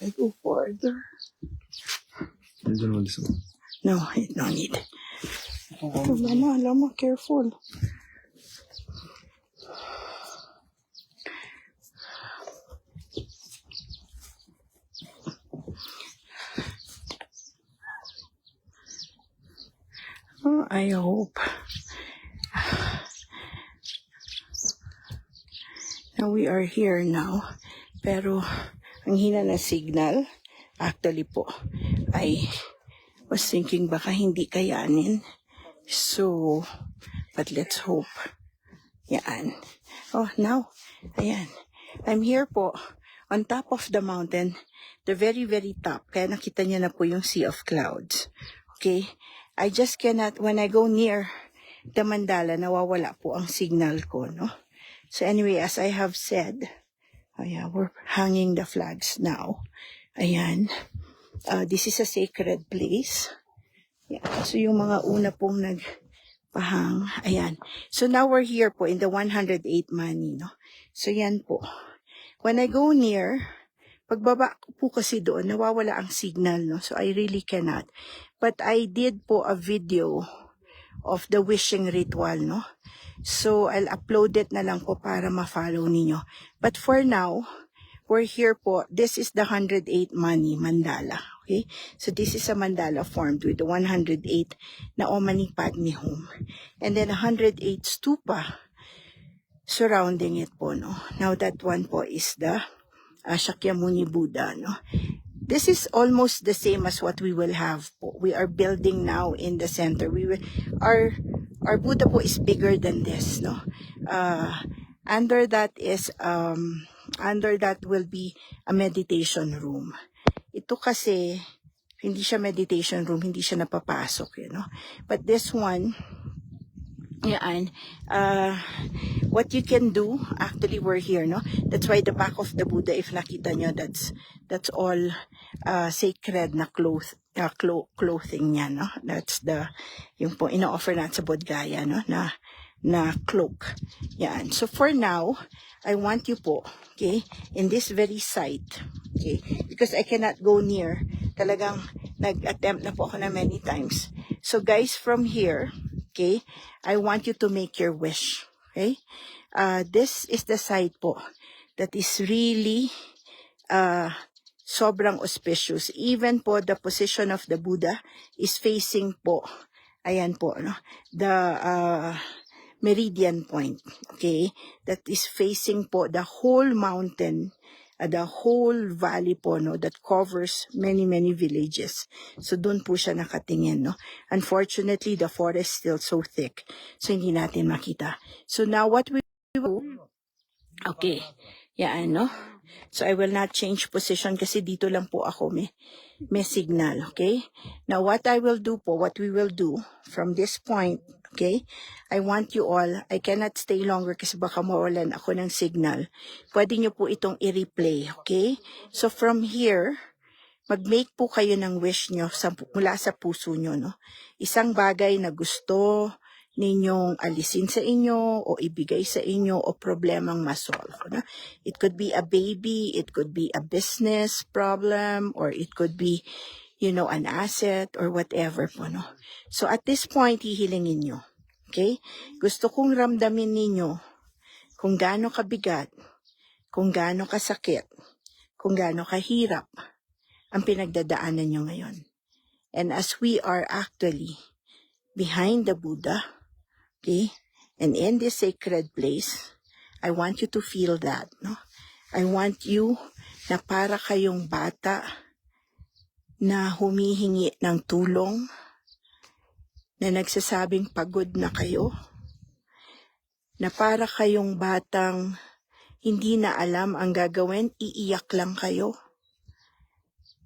I go further. You don't want this one? No, no need. Lama, careful. Oh, I hope. Now we are here now. Pero ang hina na signal. Actually po, I was thinking baka hindi kayanin. So, but let's hope. Yan. Oh, now, ayan. I'm here po, on top of the mountain, the very, very top. Kaya nakita niyo na po yung sea of clouds. Okay? I just cannot, when I go near the mandala, nawawala po ang signal ko, no? So anyway, as I have said, oh yeah, we're hanging the flags now. Ayan. This is a sacred place. Yeah. So yung mga una pong nagpahang, ayan. So now we're here po in the 108 Mani, no? So yan po. When I go near, pagbaba po kasi doon, nawawala ang signal, no? So I really cannot. But I did po a video of the wishing ritual, no? So I'll upload it na lang po para ma-follow ninyo. But for now, we're here po. This is the 108 Mani mandala. Okay? So this is a mandala formed with the 108 na Omani Padme Hum. And then 108 stupa surrounding it po, no? Now that one po is the Shakyamuni Buddha, no? This is almost the same as what we will have po. We are building now in the center. Our Buddha po is bigger than this, no? Under that will be a meditation room. Ito kasi, hindi siya meditation room, hindi siya napapasok, you know. But this one, yan, what you can do, actually we're here, no? That's why the back of the Buddha, if nakita nyo, that's all sacred na clothing niya, no? That's yung po ino-offer natin sa Bodh Gaya, no? Na cloak. Yan. So for now, I want you po, okay, in this very site, okay, because I cannot go near. Talagang nag-attempt na po ako na many times. So guys, from here, okay, I want you to make your wish, okay? This is the site po that is really sobrang auspicious. Even po the position of the Buddha is facing po, ayan po, no? The meridian point, okay? That is facing po the whole mountain, the whole valley po, no? That covers many, many villages. So doon po siya nakatingin, no? Unfortunately, the forest is still so thick. So hindi natin makita. So now what we will do, okay, yan, no? So I will not change position kasi dito lang po ako may signal, okay? Now what I will do po, what we will do from this point, okay? I want you all, I cannot stay longer kasi baka mawalan ako ng signal. Pwede nyo po itong i-replay, okay? So from here, mag-make po kayo ng wish nyo mula sa puso nyo, no? Isang bagay na gusto ninyong alisin sa inyo o ibigay sa inyo o problemang masolve, no? It could be a baby, it could be a business problem, or it could be, you know, an asset or whatever po, no? So at this point, hihilingin nyo. Okay? Gusto kong ramdamin ninyo kung gaano kabigat, kung gaano kasakit, kung gaano kahirap ang pinagdadaanan nyo ngayon. And as we are actually behind the Buddha, okay, and in this sacred place, I want you to feel that, no? I want you na para kayong bata na humihingi ng tulong, na nagsasabing pagod na kayo, na para kayong batang hindi na alam ang gagawin, iiyak lang kayo.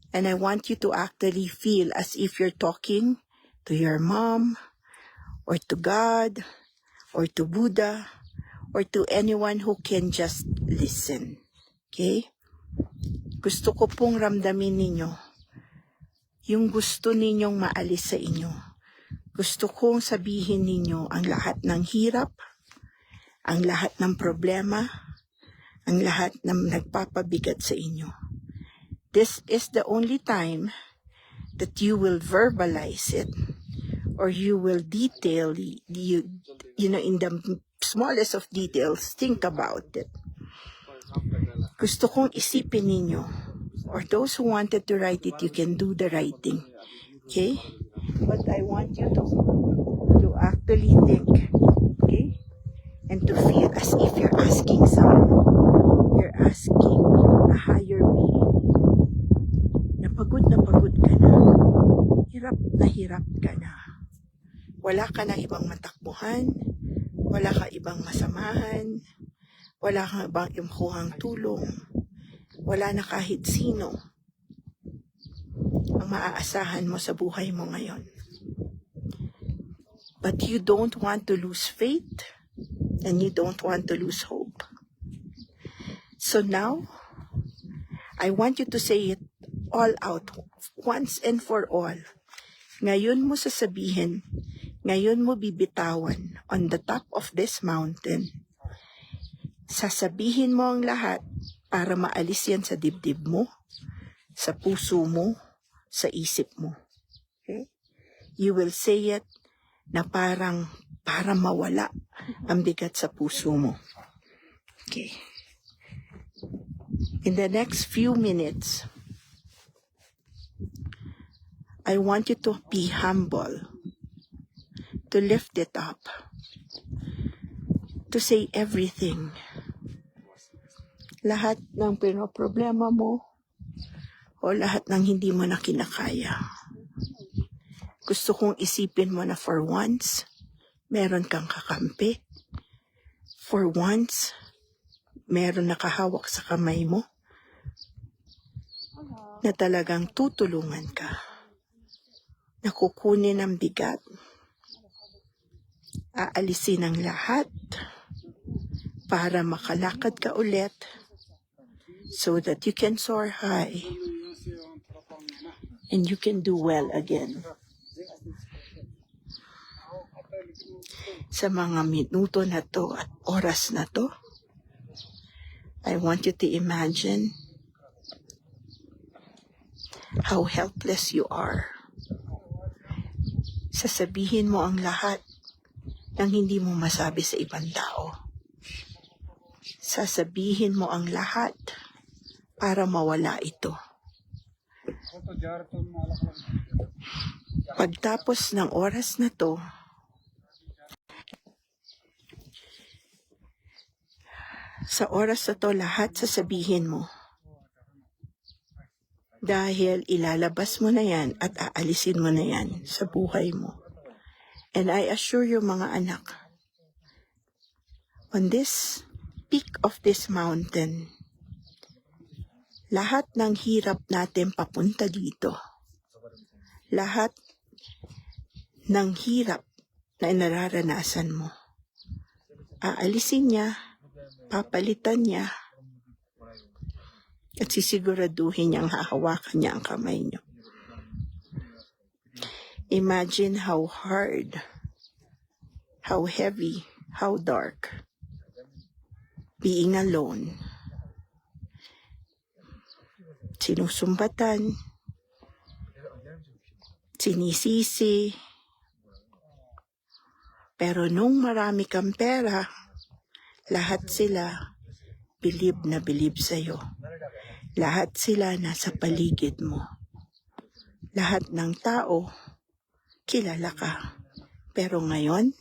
And I want you to actually feel as if you're talking to your mom, or to God, or to Buddha, or to anyone who can just listen. Okay? Gusto ko pong ramdamin ninyo yung gusto ninyong maalis sa inyo. Gusto kong sabihin ninyo ang lahat ng hirap, ang lahat ng problema, ang lahat ng nagpapabigat sa inyo. This is the only time that you will verbalize it, or you will detail, you know, in the smallest of details, think about it. Gusto kong isipin ninyo, or those who wanted to write it, you can do the writing. Okay? But I want you to actually think, okay? And to feel as if you're asking someone. You're asking a higher being. Na pagod ka na. Hirap ka na. Wala ka na ibang matakbuhan. Wala ka ibang masamahan. Wala kang ibang imkuhang tulong. Wala na kahit sino ang maaasahan mo sa buhay mo ngayon. But you don't want to lose faith, and you don't want to lose hope. So now, I want you to say it all out, once and for all. Ngayon mo sasabihin, ngayon mo bibitawan on the top of this mountain. Sasabihin mo ang lahat para maalis yan sa dibdib mo, sa puso mo, sa isip mo. Okay? You will say it na parang para mawala ang bigat sa puso mo. Okay. In the next few minutes, I want you to be humble, to lift it up, to say everything. Lahat ng pinoproblema mo, o lahat ng hindi mo na kinakaya. Gusto kong isipin mo na for once, meron kang kakampi. For once, meron nakahawak sa kamay mo na talagang tutulungan ka. Nakukunin ang bigat. Aalisin ang lahat para makalakad ka ulit so that you can soar high and you can do well again. Sa mga minuto na to at oras na to, I want you to imagine how helpless you are. Sasabihin mo ang lahat ng hindi mo masabi sa ibang tao. Sasabihin mo ang lahat para mawala ito. Pagtapos ng oras na to, sa oras na to, lahat sasabihin mo. Dahil ilalabas mo na yan at aalisin mo na yan sa buhay mo. And I assure you mga anak, on this peak of this mountain, lahat ng hirap natin papunta dito, lahat ng hirap na nararanasan mo, aalisin niya, papalitan niya, at sisiguraduhin niyang hahawakan niya ang kamay niyo. Imagine how hard, how heavy, how dark being alone. Sinusumbatan, sinisisi, pero nung marami kang pera, lahat sila bilib na bilib sa'yo. Lahat sila nasa paligid mo. Lahat ng tao, kilala ka. Pero ngayon,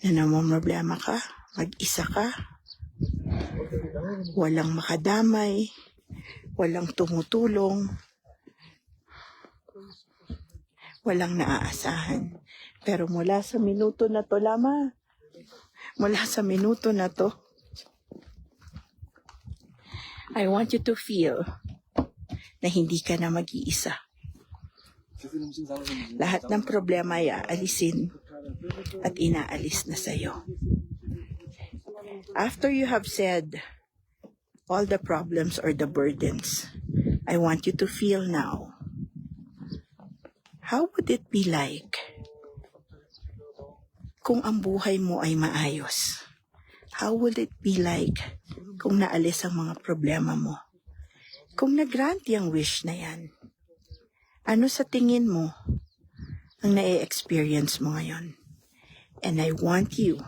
na namomroblema ka, mag-isa ka, walang makadamay, walang tumutulong, walang naaasahan. Pero mula sa minuto na to, Lama, mula sa minuto na to, I want you to feel na hindi ka na mag-iisa. Lahat ng problema ay aalisin at inaalis na sa'yo. After you have said all the problems or the burdens, I want you to feel now, how would it be like kung ang buhay mo ay maayos? How would it be like kung naalis ang mga problema mo? Kung nag-grant yung wish na yan, ano sa tingin mo ang na-experience mo ngayon? And I want you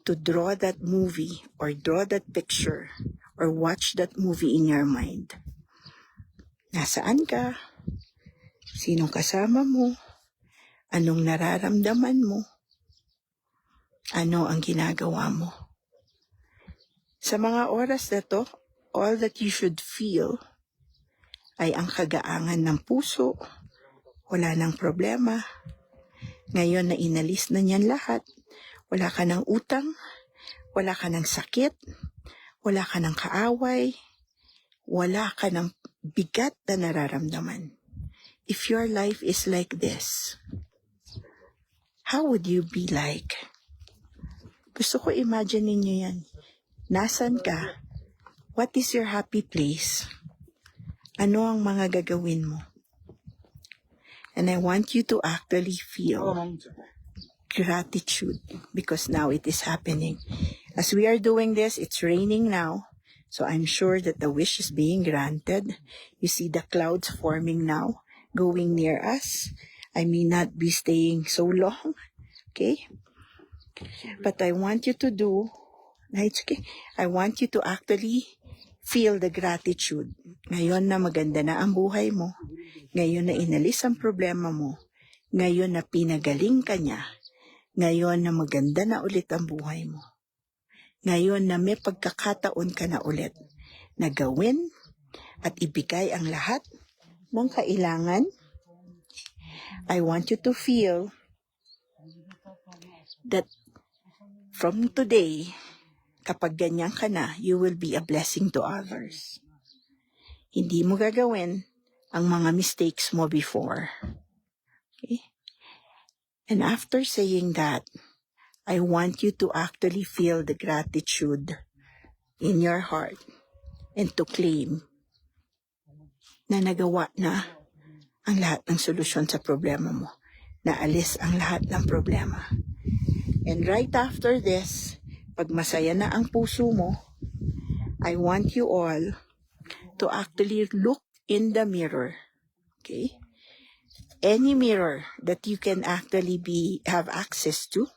to draw that movie or draw that picture or watch that movie in your mind. Nasaan ka? Sinong kasama mo? Anong nararamdaman mo? Ano ang ginagawa mo? Sa mga oras na to, all that you should feel ay ang kagaangan ng puso. Wala nang problema. Ngayon na inalis na niyan lahat, wala ka ng utang, wala ka ng sakit, wala ka ng kaaway, wala ka ng bigat na nararamdaman. If your life is like this, how would you be like? Gusto ko imagine ninyo yan. Nasaan ka? What is your happy place? Ano ang mga gagawin mo? And I want you to actually feel gratitude because now it is happening. As we are doing this, it's raining now. So I'm sure that the wish is being granted. You see the clouds forming now, going near us. I may not be staying so long, okay? But I want you to do, it's okay. I want you to actually feel the gratitude. Ngayon na maganda na ang buhay mo, ngayon na inalis ang problema mo, ngayon na pinagaling ka niya, ngayon na maganda na ulit ang buhay mo, ngayon na may pagkakataon ka na ulit na gawin at ibigay ang lahat ng kailangan. I want you to feel that from today, kapag ganyan ka na, you will be a blessing to others. Hindi mo gagawin ang mga mistakes mo before. Okay? And after saying that, I want you to actually feel the gratitude in your heart and to claim na nagawa na ang lahat ng solusyon sa problema mo. Naalis ang lahat ng problema. And right after this, pag masaya na ang puso mo, I want you all to actually look in the mirror. Okay? Any mirror that you can actually have access to,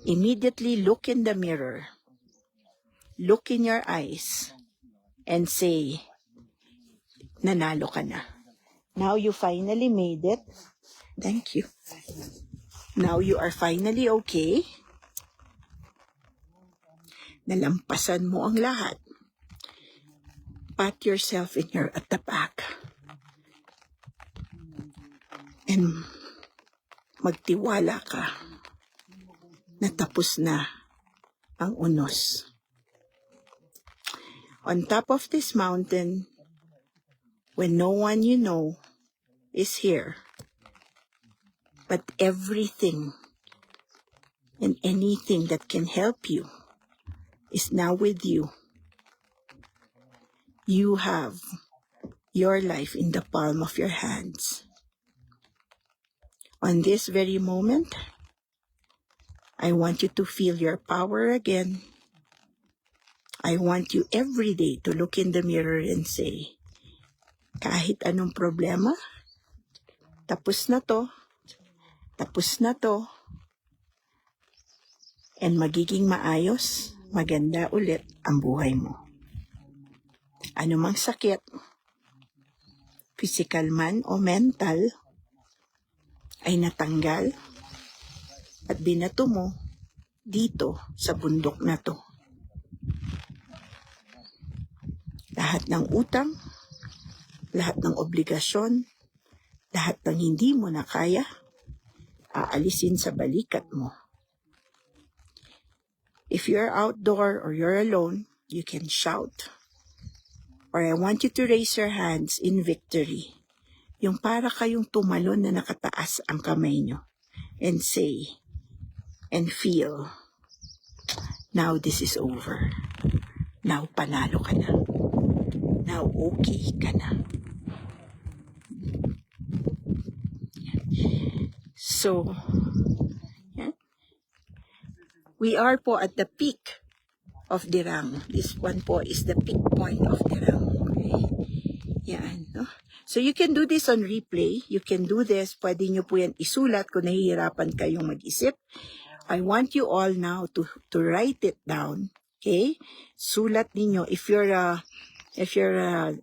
immediately look in the mirror. Look in your eyes and say, nanalo ka na. Now you finally made it. Thank you. Now you are finally okay. Nalampasan mo ang lahat. Pat yourself at the back. And magtiwala ka na tapos na ang unos. On top of this mountain, when no one you know is here, but everything and anything that can help you is now with you. You have your life in the palm of your hands. On this very moment, I want you to feel your power again. I want you every day to look in the mirror and say, kahit anong problema, tapos na to, and magiging maayos, maganda ulit ang buhay mo. Ano mang sakit, physical man o mental, ay natanggal at binato mo dito sa bundok na to. Lahat ng utang, lahat ng obligasyon, lahat ng hindi mo na kaya, aalisin sa balikat mo. If you're outdoor or you're alone, you can shout. Or I want you to raise your hands in victory. Yung para kayong tumalon na nakataas ang kamay nyo. And say, and feel, now this is over. Now panalo ka na. Now okay ka na. So, yeah. We are po at the peak of Dirang. This one po is the peak point of Dirang. Okay? So you can do this on replay. You can do this. Pwede nyo po yan isulat kung nahihirapan kayong mag-isip. I want you all now to write it down. Okay? Sulat ninyo. If you're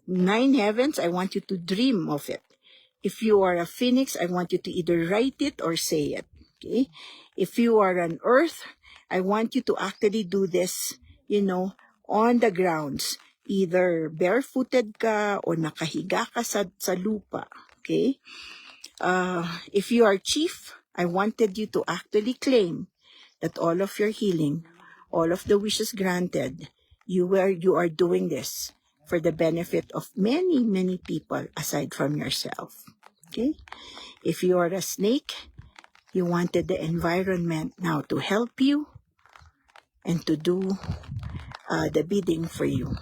nine heavens, I want you to dream of it. If you are a phoenix, I want you to either write it or say it. Okay? If you are an earth, I want you to actually do this, on the grounds. Either barefooted ka o nakahiga ka sa lupa. Okay? If you are chief, I wanted you to actually claim that all of your healing, all of the wishes granted, you are doing this for the benefit of many, many people aside from yourself. Okay? If you are a snake, you wanted the environment now to help you and to do the bidding for you.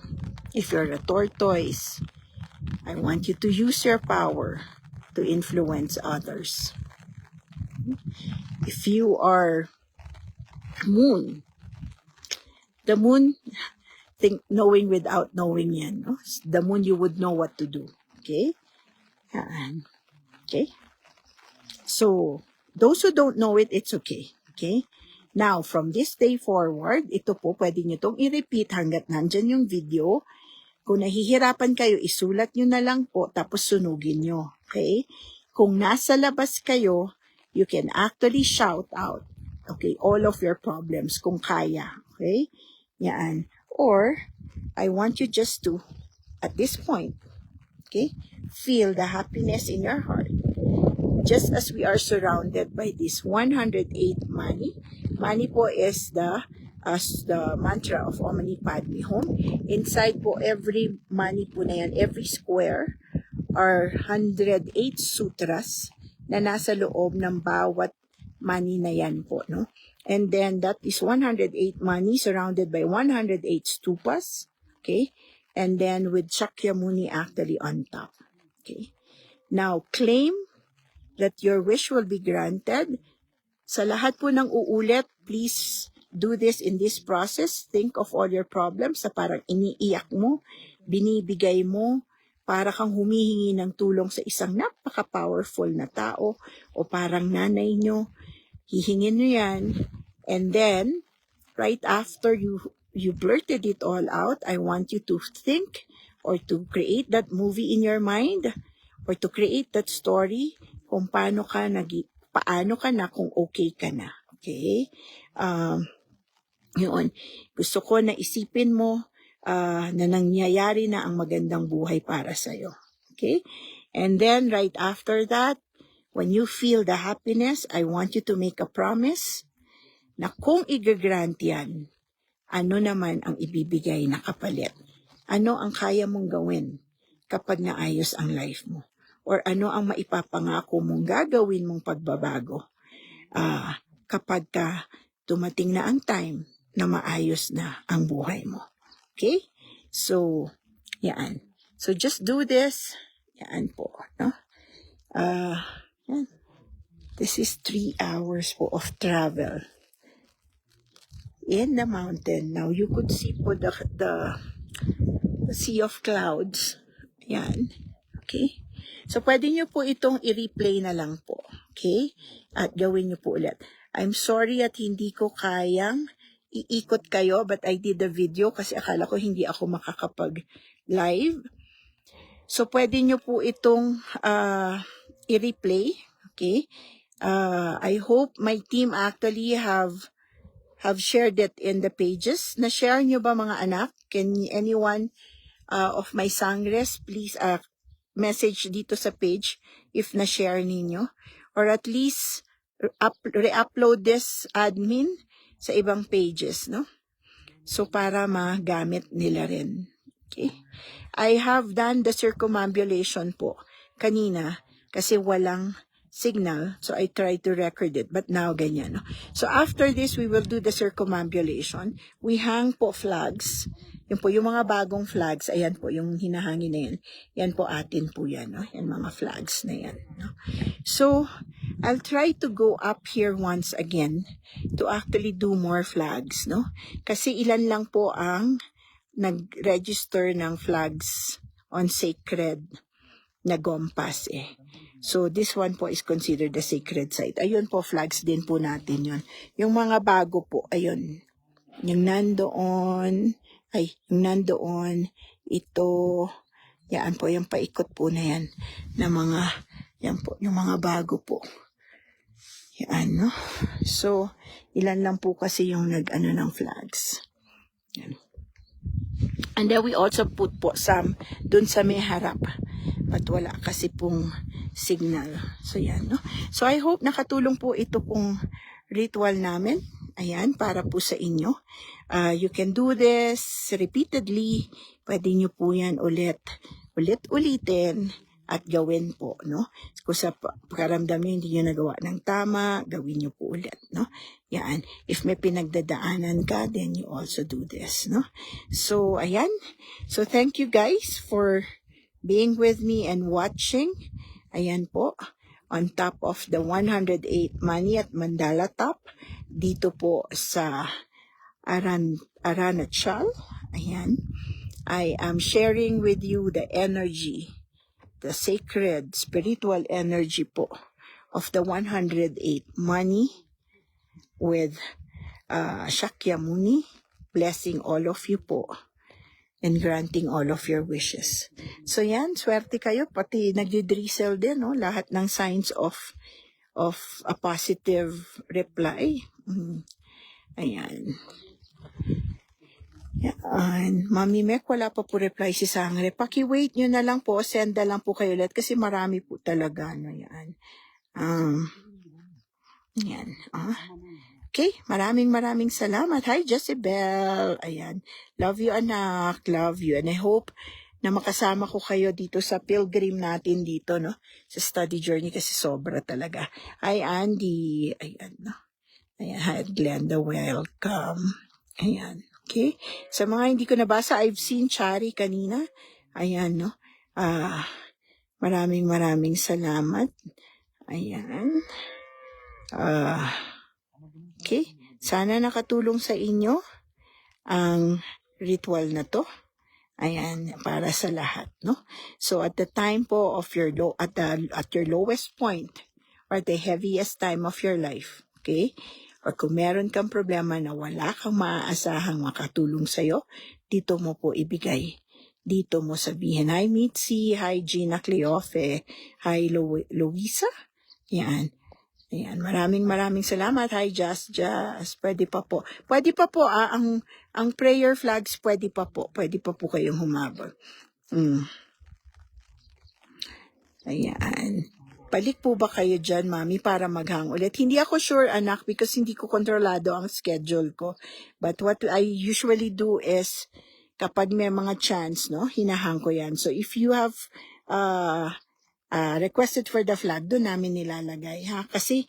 If you're a tortoise, I want you to use your power to influence others. If you are moon, the moon, knowing without knowing yan. No? The moon, you would know what to do. Okay? Okay? So, those who don't know it, it's okay. Okay? Now, from this day forward, ito po, pwede nyo itong i-repeat hanggat nandyan yung video. Kung nahihirapan kayo, isulat nyo na lang po, tapos sunugin nyo. Okay? Kung nasa labas kayo, you can actually shout out. Okay? All of your problems, kung kaya. Okay? Yan. Or, I want you just to, at this point, okay, feel the happiness in your heart. Just as we are surrounded by this 108 money. Money po is the mantra of Om Mani Padme Hum. Inside po, every money po na yan, every square, are 108 sutras na nasa loob ng bawat money na yan po, no? And then that is 108 money surrounded by 108 stupas, okay? And then with Shakyamuni actually on top, okay? Now, claim that your wish will be granted. Sa lahat po ng uulit, please do this in this process. Think of all your problems sa parang iniiyak mo, binibigay mo, para kang humihingi ng tulong sa isang napaka-powerful na tao o parang nanay nyo. Hihingin nyo yan. And then, right after you blurted it all out, I want you to think or to create that movie in your mind or to create that story kung paano ka na kung okay ka na. Okay? Yun. Gusto ko na isipin mo na nangyayari na ang magandang buhay para sa'yo. Okay? And then, right after that, when you feel the happiness, I want you to make a promise na kung i-grant yan, ano naman ang ibibigay na kapalit? Ano ang kaya mong gawin kapag naayos ang life mo? Or ano ang maipapangako mong gagawin mong pagbabago kapag dumating na ang time na maayos na ang buhay mo? Okay? So, yan. So, just do this. Yan po. No? Yan. This is 3 hours po of travel in the mountain. Now, you could see po the sea of clouds. Yan. Okay? So, pwede nyo po itong i-replay na lang po. Okay? At gawin nyo po ulit. I'm sorry at hindi ko kayang iikot kayo, but I did the video kasi akala ko hindi ako makakapag-live. So, pwede nyo po itong i-replay. Okay? I hope my team actually have shared it in the pages. Na-share nyo ba mga anak? Can anyone of my sangres please message dito sa page if na-share ninyo? Or at least re-upload this admin sa ibang pages, no? So, para magamit nila rin. Okay? I have done the circumambulation po kanina kasi walang signal. So, I tried to record it. But now, ganyan. No? So, after this, we will do the circumambulation. We hang po flags. Yun po, yung mga bagong flags, ayan po, yung hinahangin na yan. Yan po, atin po yan. No? Yan mga flags na yan. No? So, I'll try to go up here once again to actually do more flags. No? Kasi ilan lang po ang nag-register ng flags on sacred na gompas eh. So, this one po is considered a sacred site. Ayun po, flags din po natin yun. Yung mga bago po, ayun. Yung nandoon, ito, yan po, yung paikot po na yan, na mga, yan po, yung mga bago po. Yan, no? So, ilan lang po kasi yung nag-ano ng flags. Yan. And then we also put po some dun sa may harap. But wala kasi pong signal. So, yan, no? So, I hope nakatulong po ito pong ritual namin. Ayan, para po sa inyo. You can do this repeatedly. Pwede nyo po yan ulitin at gawin po, no? Kung sa pakaramdam nyo, hindi nyo nagawa ng tama, gawin nyo po ulit, no? Yan. If may pinagdadaanan ka, then you also do this, no? So, ayan. So, thank you guys for being with me and watching. Ayan po. On top of the 108 money at mandala top. Dito po sa Aranachal. Ayan. I am sharing with you the energy, the sacred spiritual energy po of the 108 money with Shakyamuni, blessing all of you po and granting all of your wishes. So yan, swerte kayo, pati nagdi-drizzle din, no? Lahat ng signs of a positive reply. Ayan. Yan. Mami Mek, wala pa po reply si Sangre. Paki-wait nyo na lang po, send na lang po kayo ulit kasi marami po talaga. Ano yan. Yan. Okay, maraming salamat. Hi, Jezebel. Ayan. Love you, anak. Love you. And I hope na makasama ko kayo dito sa pilgrim natin dito, no? Sa study journey kasi sobra talaga. Hi, Andy. Ayan, no? Ayan, hi, Glenda. Welcome. Ayan. Okay. Sa mga hindi ko nabasa, I've seen Chari kanina. Ayan, no? Maraming salamat. Ayan. Okay. Sana nakatulong sa inyo ang ritual na to. Ayan, para sa lahat, no? So at the time po of your at your lowest point or the heaviest time of your life, okay? Or kung meron kang problema na wala kang maaasahang makatulong sa'yo, dito mo po ibigay. Dito mo sabihin, hi Mitzi, hi Gina Cleofe, hi Luisa. Yan. Ayan, maraming salamat. Hi, Just. Pwede pa po. Ang prayer flags, pwede pa po kayong humabol. Ayan. Balik po ba kayo dyan, Mami, para maghang ulit? Hindi ako sure, anak, because hindi ko kontrolado ang schedule ko. But what I usually do is, kapag may mga chance, no, hinahang ko yan. So, if you have, requested for the flag, doon namin nilalagay, ha? Kasi,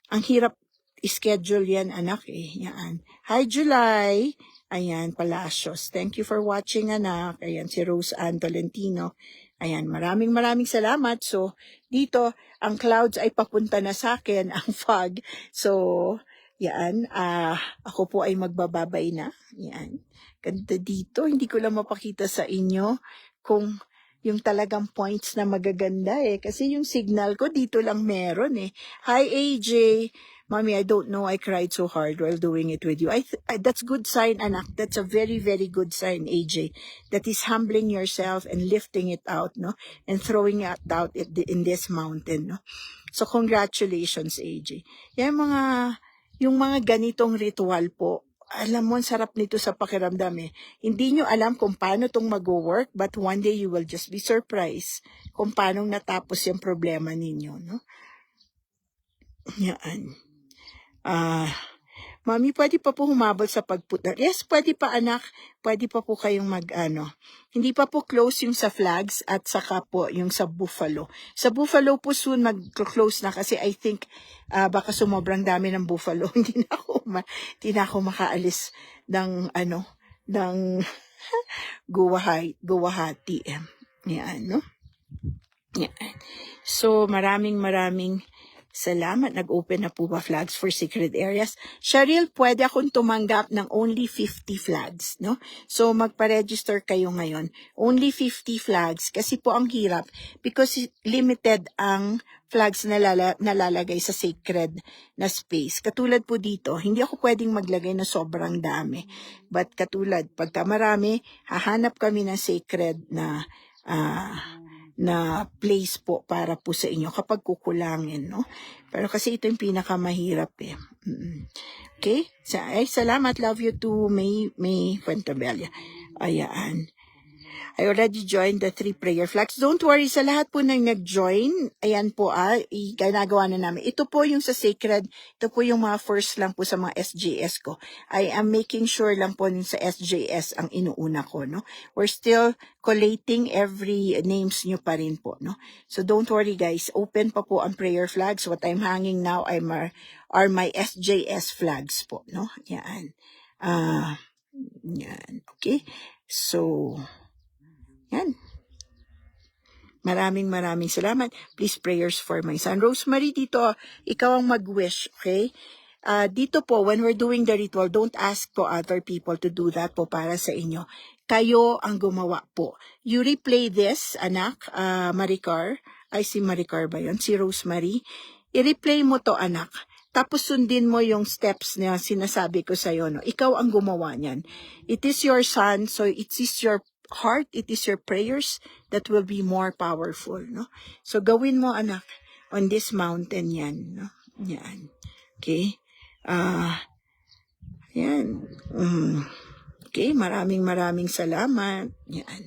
ang hirap schedule yan, anak, eh. Yan. Hi, July. Ayan, Palacios. Thank you for watching, anak. Ayan, si Rose Ann Tolentino. Ayan, maraming salamat. So, dito, ang clouds ay papunta na sa akin, ang fog. So, yan, ako po ay magbababay na. Yan. Ganda dito. Hindi ko lang mapakita sa inyo kung yung talagang points na magaganda eh. Kasi yung signal ko dito lang meron eh. Hi AJ. Mommy, I don't know. I cried so hard while doing it with you. That's good sign, anak. That's a very good sign, AJ. That is humbling yourself and lifting it out, no? And throwing it out in this mountain, no? So congratulations, AJ. Yung mga ganitong ritual po, alam mo, ang sarap nito sa pakiramdam eh. Hindi nyo alam kung paano itong mag-work, but one day you will just be surprised kung paano natapos yung problema ninyo, no? Yan. Mami, pwede pa po humabol sa pagputa. Yes, pwede pa, anak. Pwede pa po kayong Hindi pa po close yung sa flags at saka po yung sa buffalo. Sa buffalo po soon mag-close na kasi I think baka sumobrang dami ng buffalo. Hindi na ako makaalis ng Guwahati. Yan, no? Yan. So, maraming Salamat. Nag-open na po ba flags for sacred areas? Cheryl, pwede akong tumanggap ng only 50 flags, no? So, magpa-register kayo ngayon. Only 50 flags kasi po ang hirap because limited ang flags na nalalagay sa sacred na space. Katulad po dito, hindi ako pwedeng maglagay na sobrang dami. But katulad, pagka marami, hahanap kami ng sacred na place po para po sa inyo kapag kukulangin, no? Pero kasi ito yung pinakamahirap eh. Okay? Salamat. Love you too, May Fuentabella. Ayan. I already joined the 3 prayer flags. Don't worry, sa lahat po nang nag-join, ayan po ginagawa na namin. Ito po yung sa sacred, ito po yung mga first lang po sa mga SJS ko. I am making sure lang po sa SJS ang inuuna ko, no? We're still collating every names nyo pa rin po, no? So don't worry guys, open pa po ang prayer flags. What I'm hanging now are my SJS flags po, no? Yan. Yan, okay? So, yan. Maraming salamat. Please prayers for my son. Rosemary, dito, ikaw ang mag-wish, okay? Dito po, when we're doing the ritual, don't ask po other people to do that po para sa inyo. Kayo ang gumawa po. You replay this, anak, Maricar. Ay, si Maricar ba yun? Si Rosemary. I-replay mo to, anak. Tapos sundin mo yung steps na sinasabi ko sa'yo, no? Ikaw ang gumawa niyan. It is your son, so it is your heart, it is your prayers that will be more powerful, no? So, gawin mo, anak, on this mountain yan, no? Yan. Okay? Yan. Okay, maraming salamat. Yan.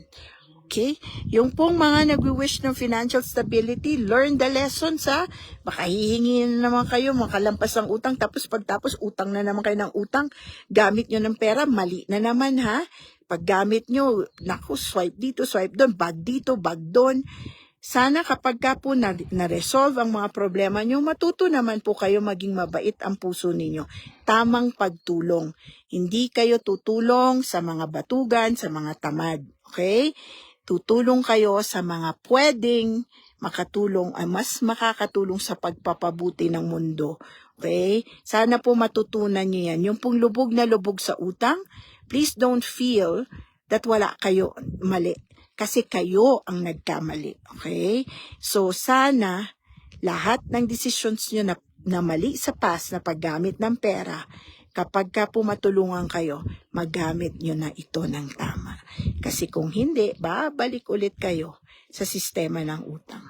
Okay? Yung pong mga nagwi-wish ng financial stability, learn the lessons, ha? Baka hihingi na naman kayo, makalampas ang utang, tapos pagtapos utang na naman kayo ng utang, gamit nyo ng pera, mali na naman, ha? Pag gamit nyo, naku, swipe dito, swipe doon, bag dito, bag doon. Sana kapag ka po na-resolve ang mga problema nyo, matuto naman po kayo maging mabait ang puso ninyo. Tamang pagtulong. Hindi kayo tutulong sa mga batugan, sa mga tamad. Okay? Tutulong kayo sa mga pwedeng makatulong, mas makakatulong sa pagpapabuti ng mundo. Okay? Sana po matutunan nyo yan. Yung pong lubog na lubog sa utang, please don't feel that wala kayo mali. Kasi kayo ang nagkamali. Okay? So, sana lahat ng decisions nyo na mali sa past na paggamit ng pera, kapag ka pumatulungan kayo, maggamit nyo na ito ng tama. Kasi kung hindi, babalik ulit kayo sa sistema ng utang.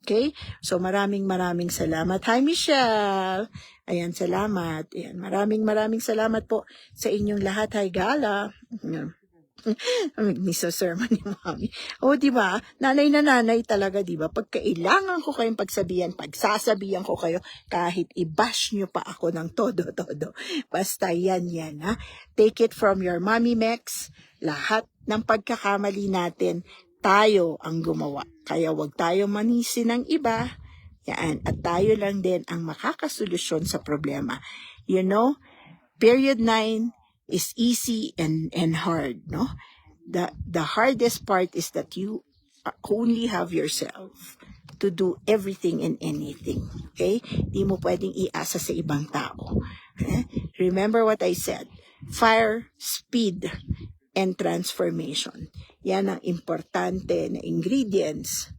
Okay? So, maraming salamat. Hi, Michelle! Ayan, salamat. Ayan, maraming salamat po sa inyong lahat. Hi, Gala. Miso sermon ni Mami. O, di ba? Nanay na nanay talaga, di ba? Pag kailangan ko kayong pagsabihan, pagsasabihan ko kayo, kahit i-bash nyo pa ako ng todo. Basta yan, ha? Take it from your Mommy Mex. Lahat ng pagkakamali natin, tayo ang gumawa. Kaya wag tayo manisi ng iba. Yan. At tayo lang din ang makakasolusyon sa problema. You know, period 9 is easy and hard, no? The hardest part is that you only have yourself to do everything and anything. Okay? Di mo pwedeng iasa sa ibang tao. Remember what I said. Fire, speed, and transformation. Yan ang importante na ingredients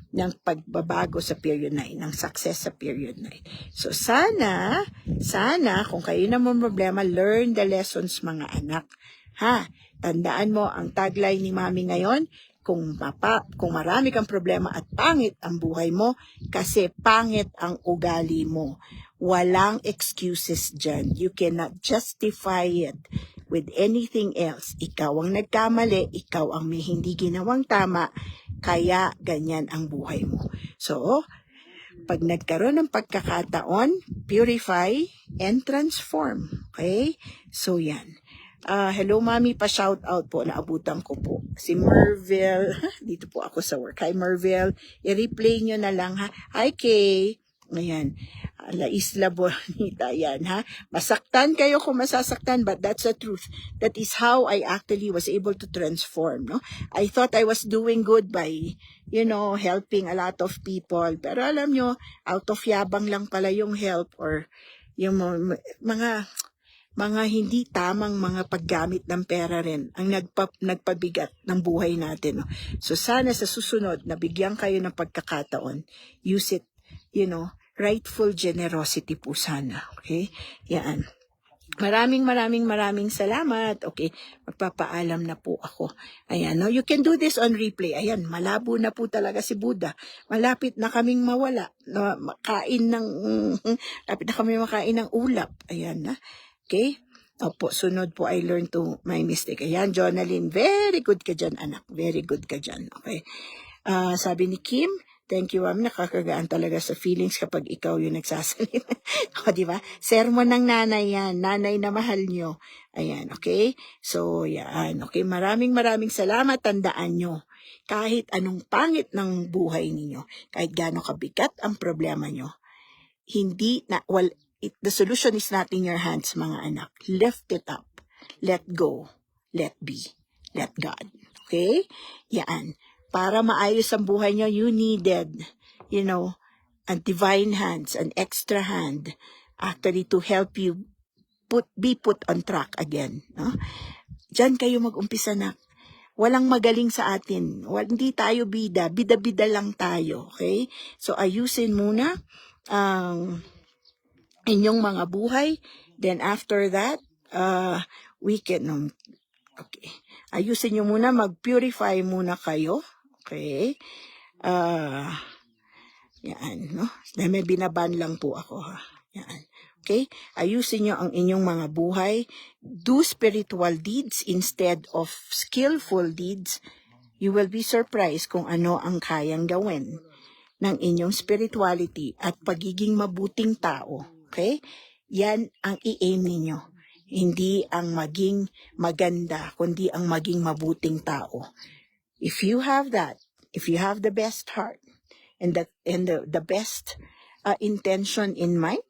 ng pagbabago sa period 9, ng success sa period 9. So sana, kung kayo naman problema, learn the lessons, mga anak. Ha? Tandaan mo ang tagline ni Mami ngayon, kung marami kang problema at pangit ang buhay mo, kasi pangit ang ugali mo. Walang excuses dyan. You cannot justify it with anything else. Ikaw ang nagkamali, ikaw ang may hindi ginawang tama, kaya ganyan ang buhay mo. So, pag nagkaroon ng pagkakataon, purify and transform. Okay? So, yan. Hello, Mami, pa-shout out po, naabutan ko po. Si Merville, dito po ako sa work. Hi, Merville. I-replay nyo na lang, ha? Hi, Kay. Ayan. La Isla Bonita, yan ha. Masaktan kayo kung masasaktan, but that's the truth. That is how I actually was able to transform, no? I thought I was doing good by, helping a lot of people. Pero alam nyo, out of yabang lang pala yung help or yung mga hindi tamang mga paggamit ng pera rin ang nagpabigat ng buhay natin. No? So sana sa susunod, nabigyan kayo ng pagkakataon, use it, rightful generosity po sana. Okay? Yan. Maraming salamat. Okay, magpapaalam na po ako. Ayan, no? You can do this on replay. Ayan, malabo na po talaga si Buddha. Malapit na kaming mawala. Lapit na kami makain ng ulap. Ayan na. Okay? Opo, sunod po, I learned to my mistake. Ayan, Jonalyn, very good ka dyan, anak. Very good ka dyan. Okay. Sabi ni Kim, thank you, ma'am. Nakakagaan talaga sa feelings kapag ikaw yung nagsasalita. O, di ba? Sermon ng nanay yan. Nanay na mahal nyo. Ayan, okay? So, yan. Okay, maraming salamat. Tandaan nyo. Kahit anong pangit ng buhay ninyo, kahit gaano kabigat ang problema nyo, the solution is not in your hands, mga anak. Lift it up. Let go. Let be. Let God. Okay? Yan. Para maayos ang buhay nyo, you needed, a divine hands, an extra hand, actually to help you be put on track again. No? Diyan kayo mag-umpisa na. Walang magaling sa atin. Hindi tayo bida. Bida-bida lang tayo. Okay? So, ayusin muna ang inyong mga buhay. Then, after that, we can, okay. Ayusin nyo muna. Mag-purify muna kayo. Okay? Yan, no? May binaban lang po ako, ha? Yan. Okay? Ayusin nyo ang inyong mga buhay. Do spiritual deeds instead of skillful deeds. You will be surprised kung ano ang kayang gawin ng inyong spirituality at pagiging mabuting tao. Okay? Yan ang i-aim ninyo. Hindi ang maging maganda, kundi ang maging mabuting tao. If you have that, if you have the best heart and the best intention in mind,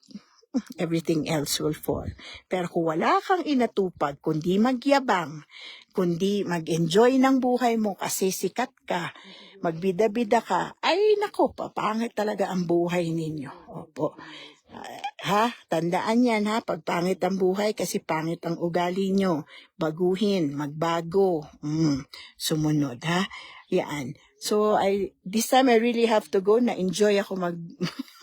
everything else will fall. Pero kung wala kang inatupag, kundi magyabang, kundi mag-enjoy ng buhay mo kasi sikat ka, magbida-bida ka, ay nako, papangit talaga ang buhay ninyo. Opo. Tandaan yan ha, pag pangit ang buhay kasi pangit ang ugali nyo, baguhin, magbago, sumunod ha, yan. So, this time I really have to go, na-enjoy ako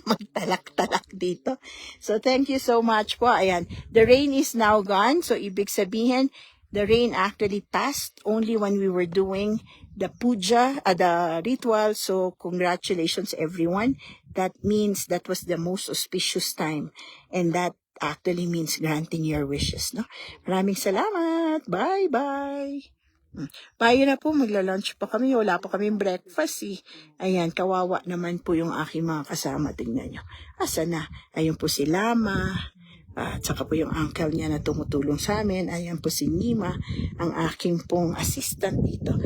magtalak-talak dito. So, thank you so much po, ayan, the rain is now gone, so ibig sabihin, the rain actually passed only when we were doing the puja, the ritual, so congratulations everyone. That means that was the most auspicious time. And that actually means granting your wishes. No? Maraming salamat. Bye-bye. Payo na po, magla-lunch pa kami. Wala pa kaming breakfast eh. Ayan, kawawa naman po yung aking mga kasama. Tingnan nyo. Asa na? Ayun po si Lama. At saka po yung uncle niya na tumutulong sa amin. Ayan po si Nima, ang aking pong assistant dito.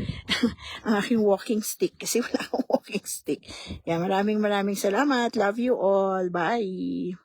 Ang aking walking stick. Kasi wala akong walking stick. Yan, maraming salamat. Love you all. Bye!